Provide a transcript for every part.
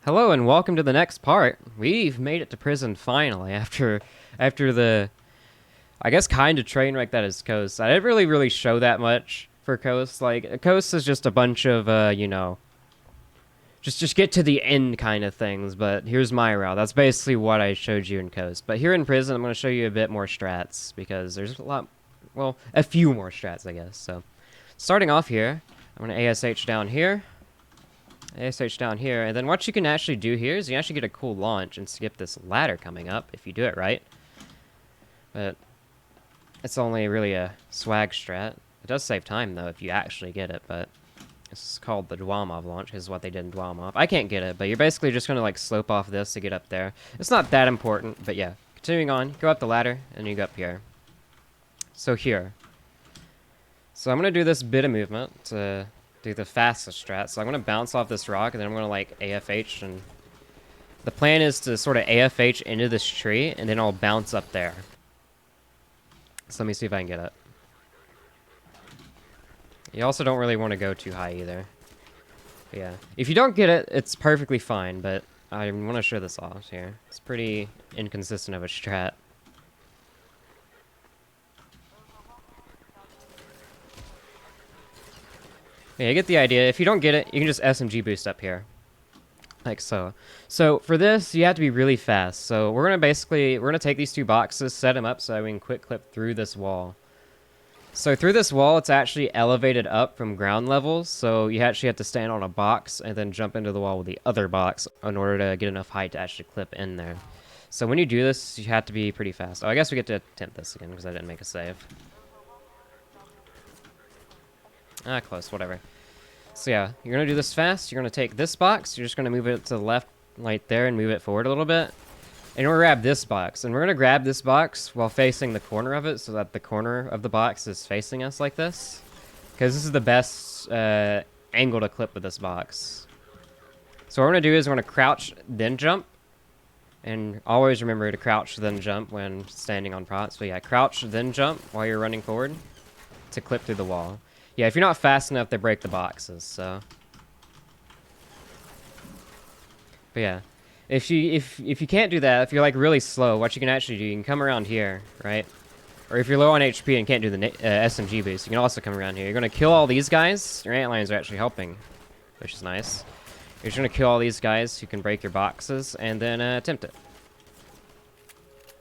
Hello and welcome to the next part. We've made it to prison finally after the I guess kind of train wreck that is Coast. I didn't really show that much for Coast. Like Coast is just a bunch of just get to the end kind of things, but here's my route. That's basically what I showed you in Coast. But here in prison I'm going to show you a bit more strats because there's a few more strats, I guess. So, starting off here, I'm going to ASH down here. ASH down here, and then what you can actually do here is you actually get a cool launch and skip this ladder coming up if you do it right. But it's only really a swag strat. It does save time though if you actually get it, but it's called the Dwamov launch, is what they did in Dwamov. I can't get it, but you're basically just gonna like slope off this to get up there. It's not that important, but yeah. Continuing on, go up the ladder, and you go up here. So here. So I'm gonna do this bit of movement to do the fastest strat. So I'm going to bounce off this rock, and then I'm going to, like, AFH, and the plan is to sort of AFH into this tree, and then I'll bounce up there. So let me see if I can get it. You also don't really want to go too high either. But yeah. If you don't get it, it's perfectly fine, but I want to show this off here. It's pretty inconsistent of a strat. Yeah, you get the idea. If you don't get it, you can just SMG boost up here. Like so. So for this, you have to be really fast. So we're going to take these two boxes, set them up so we can quick clip through this wall. So through this wall, it's actually elevated up from ground levels. So you actually have to stand on a box and then jump into the wall with the other box in order to get enough height to actually clip in there. So when you do this, you have to be pretty fast. Oh, I guess we get to attempt this again because I didn't make a save. Ah, close, whatever. So yeah, you're going to do this fast. You're going to take this box. You're just going to move it to the left right there and move it forward a little bit. And we're going to grab this box. And we're going to grab this box while facing the corner of it so that the corner of the box is facing us like this. Because this is the best angle to clip with this box. So what we're going to do is we're going to crouch, then jump. And always remember to crouch, then jump when standing on props. So yeah, crouch, then jump while you're running forward to clip through the wall. Yeah, if you're not fast enough, they break the boxes, so. But yeah, if you can't do that, if you're like really slow, what you can actually do, you can come around here, right? Or if you're low on HP and can't do the SMG boost, you can also come around here. You're gonna kill all these guys. Your antlions are actually helping, which is nice. You're just gonna kill all these guys who can break your boxes, and then attempt it.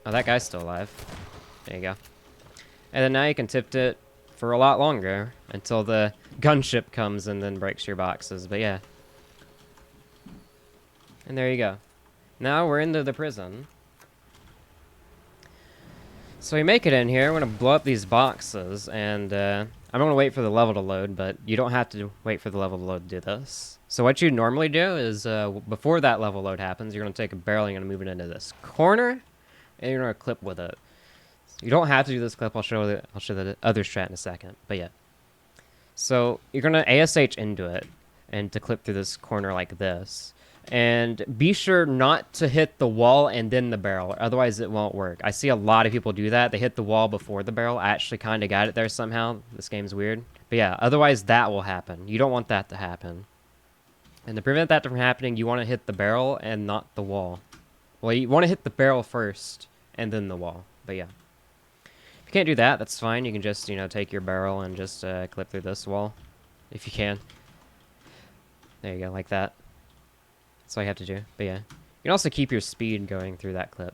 Oh, that guy's still alive. There you go. And then now you can tip it for a lot longer until the gunship comes and then breaks your boxes. But yeah. And there you go. Now we're into the prison. So we make it in here. We're going to blow up these boxes. And I'm going to wait for the level to load, but you don't have to wait for the level to load to do this. So what you normally do is before that level load happens, you're going to take a barrel and you're going to move it into this corner. And you're going to clip with it. You don't have to do this clip. I'll show the other strat in a second. But yeah. So you're going to ASH into it and to clip through this corner like this. And be sure not to hit the wall and then the barrel. Otherwise it won't work. I see a lot of people do that. They hit the wall before the barrel. I actually kind of got it there somehow. This game's weird. But yeah, otherwise that will happen. You don't want that to happen. And to prevent that from happening, you want to hit the barrel and not the wall. Well, you want to hit the barrel first and then the wall. But yeah. If you can't do that, that's fine. You can just, take your barrel and just clip through this wall. If you can. There you go, like that. That's all you have to do. But yeah. You can also keep your speed going through that clip.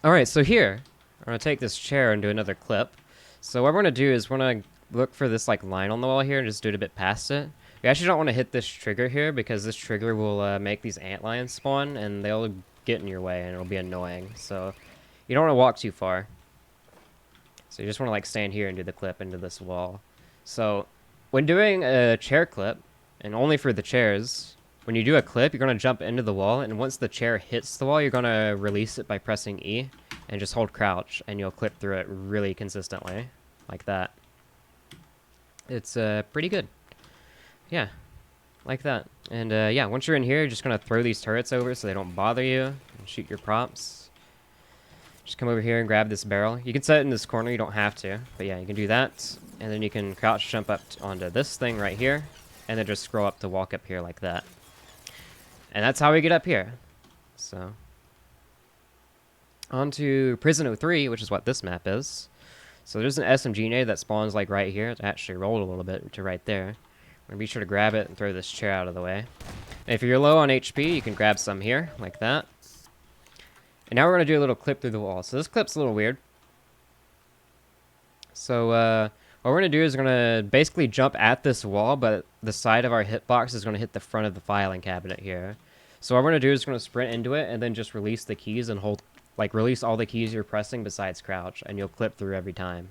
Alright, so here, I'm going to take this chair and do another clip. So what we're going to do is we're going to look for this like line on the wall here and just do it a bit past it. We actually don't want to hit this trigger here because this trigger will make these antlions spawn and they'll get in your way and it'll be annoying. So you don't want to walk too far. So you just want to like stand here and do the clip into this wall. So when doing a chair clip, and only for the chairs, when you do a clip, you're going to jump into the wall, and once the chair hits the wall, you're going to release it by pressing E, and just hold crouch, and you'll clip through it really consistently, like that. It's pretty good. Yeah, like that. And yeah, once you're in here, you're just going to throw these turrets over so they don't bother you, and shoot your props. Just come over here and grab this barrel. You can set it in this corner, you don't have to. But yeah, you can do that. And then you can crouch jump up onto this thing right here. And then just scroll up to walk up here like that. And that's how we get up here. So, on to Prison 03, which is what this map is. So there's an SMG nade that spawns like right here. It actually rolled a little bit to right there. I'm gonna be sure to grab it and throw this chair out of the way. And if you're low on HP, you can grab some here, like that. And now we're gonna do a little clip through the wall. So this clip's a little weird. So what we're gonna do is we're gonna basically jump at this wall, but the side of our hitbox is gonna hit the front of the filing cabinet here. So what we're gonna do is we're gonna sprint into it and then just release the keys and hold, like release all the keys you're pressing besides crouch, and you'll clip through every time.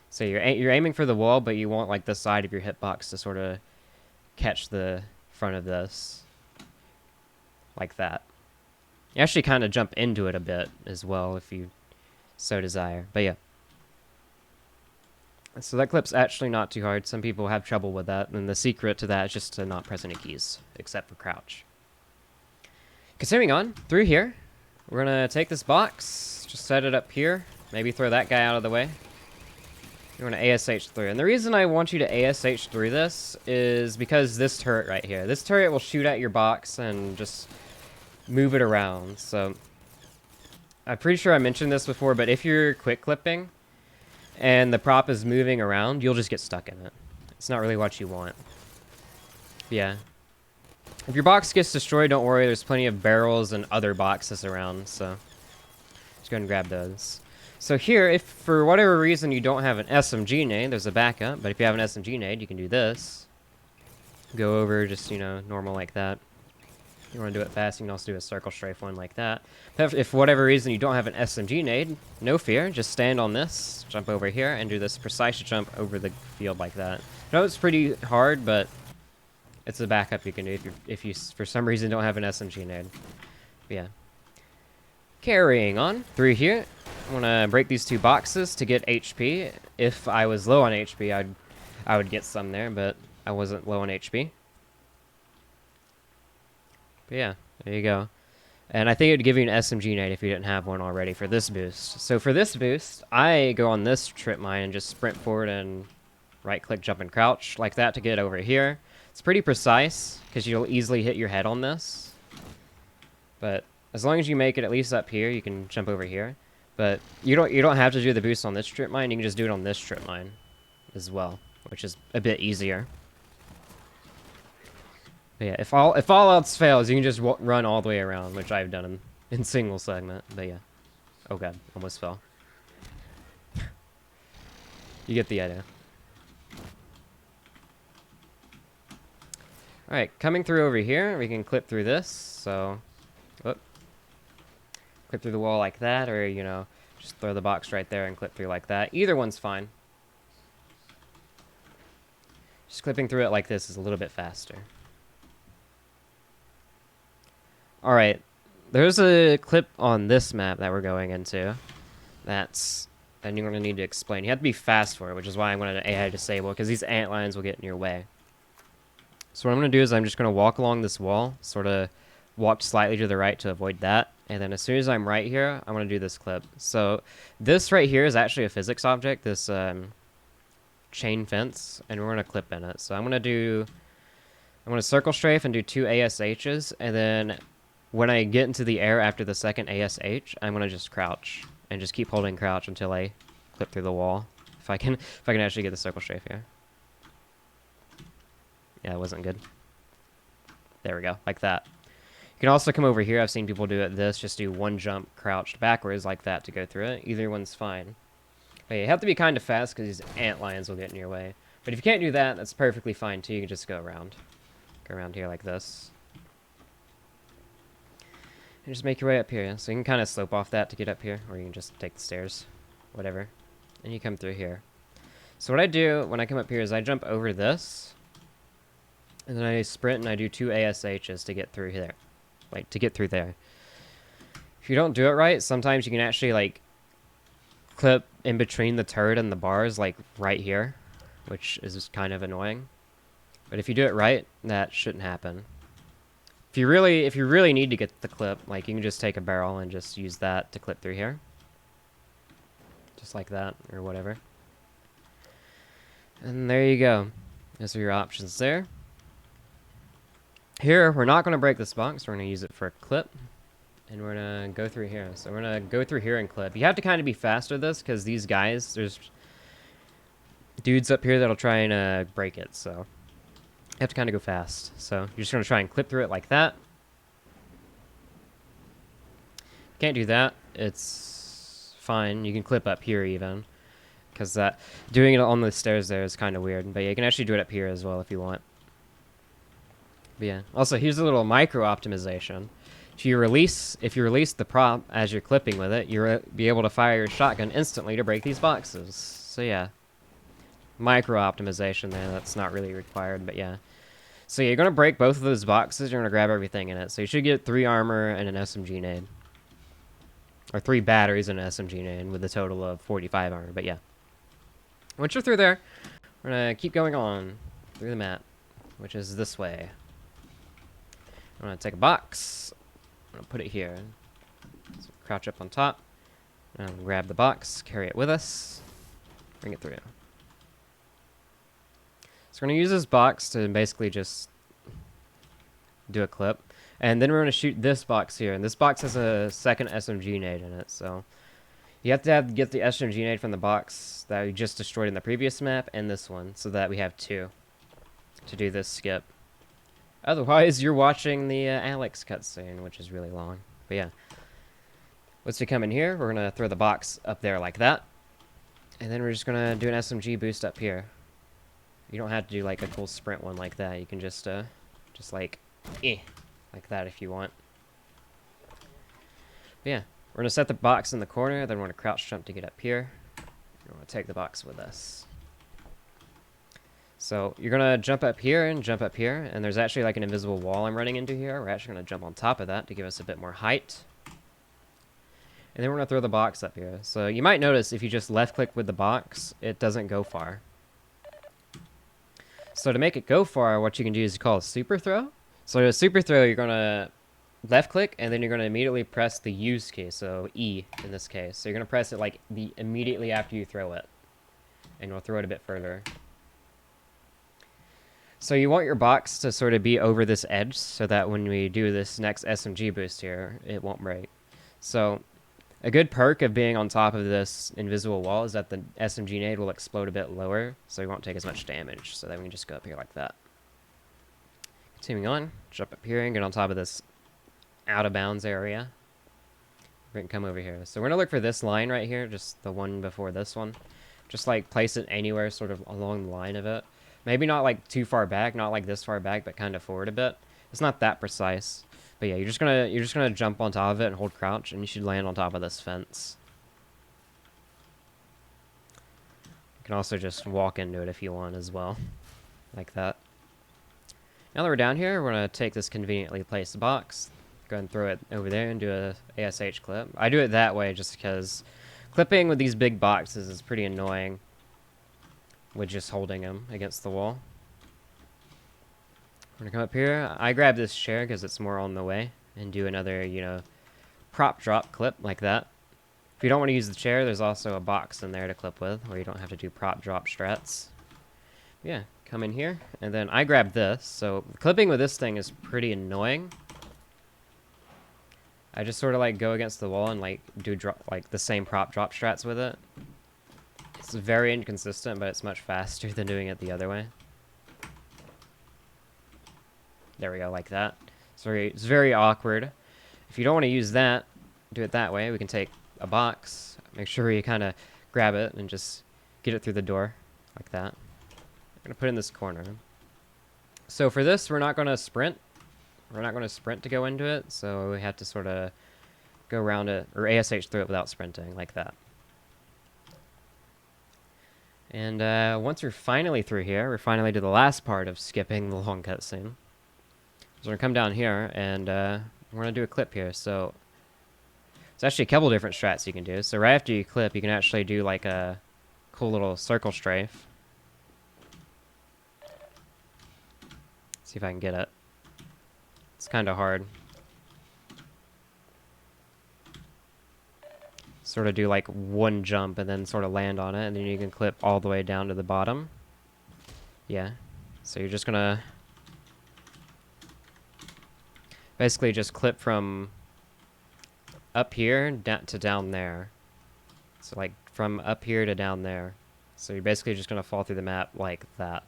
So you're aiming for the wall, but you want like the side of your hitbox to sort of catch the front of this, like that. You actually kind of jump into it a bit as well if you so desire. But yeah. So that clip's actually not too hard. Some people have trouble with that, and the secret to that is just to not press any keys, except for crouch. Continuing on, through here, we're gonna take this box, just set it up here, maybe throw that guy out of the way. We're gonna ASH through. And the reason I want you to ASH through this is because this turret right here. This turret will shoot at your box and just move it around. So I'm pretty sure I mentioned this before, but if you're quick clipping and the prop is moving around, you'll just get stuck in it. It's not really what you want. Yeah. If your box gets destroyed, don't worry. There's plenty of barrels and other boxes around, so just go ahead and grab those. So here, if for whatever reason you don't have an SMG nade, there's a backup, but if you have an SMG nade, you can do this. Go over just, you know, normal like that. If you want to do it fast, you can also do a circle strafe one like that. But if for whatever reason you don't have an SMG nade, no fear, just stand on this, jump over here, and do this precise jump over the field like that. I know it's pretty hard, but it's a backup you can do if you for some reason don't have an SMG nade. But yeah. Carrying on through here, I want to break these two boxes to get HP. If I was low on HP, I would get some there, but I wasn't low on HP. But yeah, there you go. And I think it would give you an SMG nade if you didn't have one already for this boost. So for this boost, I go on this trip mine and just sprint forward and right-click, jump, and crouch like that to get over here. It's pretty precise because you'll easily hit your head on this. But as long as you make it at least up here, you can jump over here. But you don't have to do the boost on this trip mine. You can just do it on this trip mine as well, which is a bit easier. But yeah, if all else fails, you can just run all the way around, which I've done in single segment. But yeah. Oh god, almost fell. You get the idea. Alright, coming through over here, we can clip through this, so... Whoop. Clip through the wall like that, or, you know, just throw the box right there and clip through like that. Either one's fine. Just clipping through it like this is a little bit faster. Alright, there's a clip on this map that we're going into. And you're going to need to explain. You have to be fast for it, which is why I'm going to AI disable, because these ant lions will get in your way. So what I'm going to do is I'm just going to walk along this wall, sort of walk slightly to the right to avoid that. And then as soon as I'm right here, I'm going to do this clip. So this right here is actually a physics object, this chain fence, and we're going to clip in it. So I'm going to circle strafe and do 2 ASHs, and then when I get into the air after the second ASH, I'm going to just crouch and just keep holding crouch until I clip through the wall. If I can actually get the circle strafe here. Yeah, it wasn't good. There we go, like that. You can also come over here. I've seen people do it this. Just do one jump, crouched backwards like that to go through it. Either one's fine. But you have to be kind of fast because these ant lions will get in your way. But if you can't do that, that's perfectly fine too. You can just go around. Go around here like this. And just make your way up here. So you can kind of slope off that to get up here. Or you can just take the stairs. Whatever. And you come through here. So what I do when I come up here is I jump over this. And then I sprint and I do 2 ASHs to get through here. Like, to get through there. If you don't do it right, sometimes you can actually, like, clip in between the turret and the bars, like, right here. Which is kind of annoying. But if you do it right, that shouldn't happen. If you really need to get the clip, like, you can just take a barrel and just use that to clip through here. Just like that, or whatever. And there you go. Those are your options there. Here, we're not going to break this box. We're going to use it for a clip. And we're going to go through here. So we're going to go through here and clip. You have to kind of be fast with this because these guys, there's dudes up here that'll try and break it. So you have to kind of go fast. So you're just going to try and clip through it like that. Can't do that. It's fine. You can clip up here even. Because that doing it on the stairs there is kind of weird. But yeah, you can actually do it up here as well if you want. But yeah. Also, here's a little micro optimization. If you release the prop as you're clipping with it, you'll be able to fire your shotgun instantly to break these boxes. So yeah. Micro optimization there. That's not really required, but yeah. So you're going to break both of those boxes. You're going to grab everything in it. So you should get 3 armor and an SMG nade. Or 3 batteries and an SMG nade with a total of 45 armor. But yeah. Once you're through there, we're going to keep going on through the map, which is this way. I'm going to take a box. I'm going to put it here. So crouch up on top. And grab the box. Carry it with us. Bring it through. So we're going to use this box to basically just do a clip. And then we're going to shoot this box here. And this box has a second SMG nade in it. So you have to get the SMG nade from the box that we just destroyed in the previous map and this one. So that we have 2 to do this skip. Otherwise, you're watching the Alex cutscene, which is really long. But yeah. Once we come in here, we're going to throw the box up there like that. And then we're just going to do an SMG boost up here. You don't have to do like a cool sprint one like that. You can just like that if you want. But yeah, we're gonna set the box in the corner. Then we're gonna crouch jump to get up here. We're gonna take the box with us. So you're gonna jump up here, and there's actually like an invisible wall I'm running into here. We're actually gonna jump on top of that to give us a bit more height. And then we're gonna throw the box up here. So you might notice if you just left click with the box, it doesn't go far. So to make it go far, what you can do is call a super throw. So a super throw, you're going to left click, and then you're going to immediately press the use key, so E in this case. So you're going to press it like immediately after you throw it, and you'll throw it a bit further. So you want your box to sort of be over this edge so that when we do this next SMG boost here, it won't break. So a good perk of being on top of this invisible wall is that the SMG nade will explode a bit lower, so you won't take as much damage. So then we can just go up here like that. Continuing on, jump up here and get on top of this out of bounds area. We can come over here. So we're going to look for this line right here, just the one before this one. Just like place it anywhere sort of along the line of it. Maybe not like too far back, not like this far back, but kind of forward a bit. It's not that precise. But yeah, you're just gonna jump on top of it and hold crouch, and you should land on top of this fence. You can also just walk into it if you want as well, like that. Now that we're down here, we're gonna take this conveniently placed box, go ahead and throw it over there and do a ASH clip. I do it that way just because clipping with these big boxes is pretty annoying with just holding them against the wall. We're gonna come up here. I grab this chair because it's more on the way, and do another, prop drop clip like that. If you don't want to use the chair, there's also a box in there to clip with, where you don't have to do prop drop strats. Yeah, come in here, and then I grab this. So clipping with this thing is pretty annoying. I just sort of like go against the wall and like do like the same prop drop strats with it. It's very inconsistent, but it's much faster than doing it the other way. There we go, like that. So it's very awkward. If you don't want to use that, do it that way. We can take a box, make sure you kind of grab it and just get it through the door, like that. I'm going to put it in this corner. So for this, we're not going to sprint. We're not going to sprint to go into it, so we have to sort of go around it, or ASH through it without sprinting, like that. And once we're finally through here, we're finally to the last part of skipping the long cutscene. So we're going to come down here, and we're going to do a clip here. So there's actually a couple different strats you can do. So right after you clip, you can actually do like a cool little circle strafe. See if I can get it. It's kind of hard. Sort of do like one jump and then sort of land on it, and then you can clip all the way down to the bottom. Yeah. So you're just going to Basically, just clip from up here to down there. So, like, from up here to down there. So you're basically just going to fall through the map like that.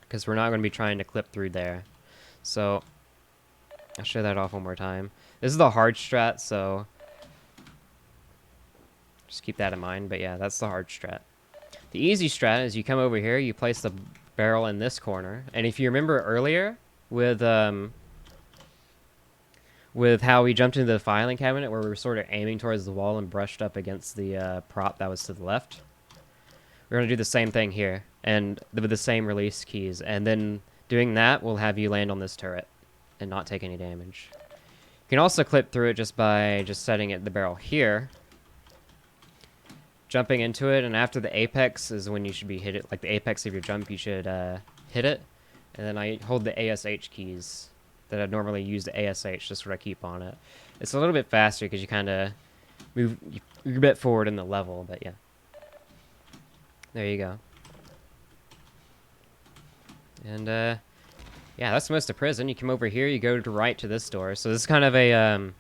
Because we're not going to be trying to clip through there. So, I'll show that off one more time. This is the hard strat, so just keep that in mind. But yeah, that's the hard strat. The easy strat is you come over here, you place the barrel in this corner. And if you remember earlier with how we jumped into the filing cabinet where we were sort of aiming towards the wall and brushed up against the prop that was to the left, we're going to do the same thing here, and with the same release keys. And then doing that will have you land on this turret and not take any damage. You can also clip through it just by setting the barrel here, jumping into it, and after the apex is when you should be hit it. Like the apex of your jump, you should hit it. And then I hold the ASH keys that I'd normally use the ASH just sort of keep on it. It's a little bit faster because you kind of move a bit forward in the level, but yeah. There you go. And yeah, that's most of prison. You come over here, you go to right to this door. So this is kind of a kind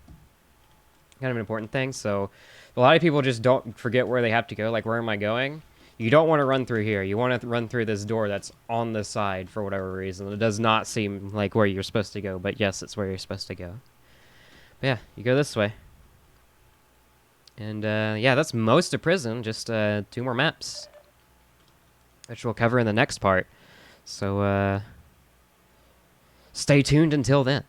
of an important thing. So a lot of people just don't forget where they have to go. Like, where am I going? You don't want to run through here. You want to run through this door that's on the side for whatever reason. It does not seem like where you're supposed to go, but yes, it's where you're supposed to go. But yeah, you go this way. And yeah, that's most of prison. Just 2 more maps, which we'll cover in the next part. So stay tuned until then.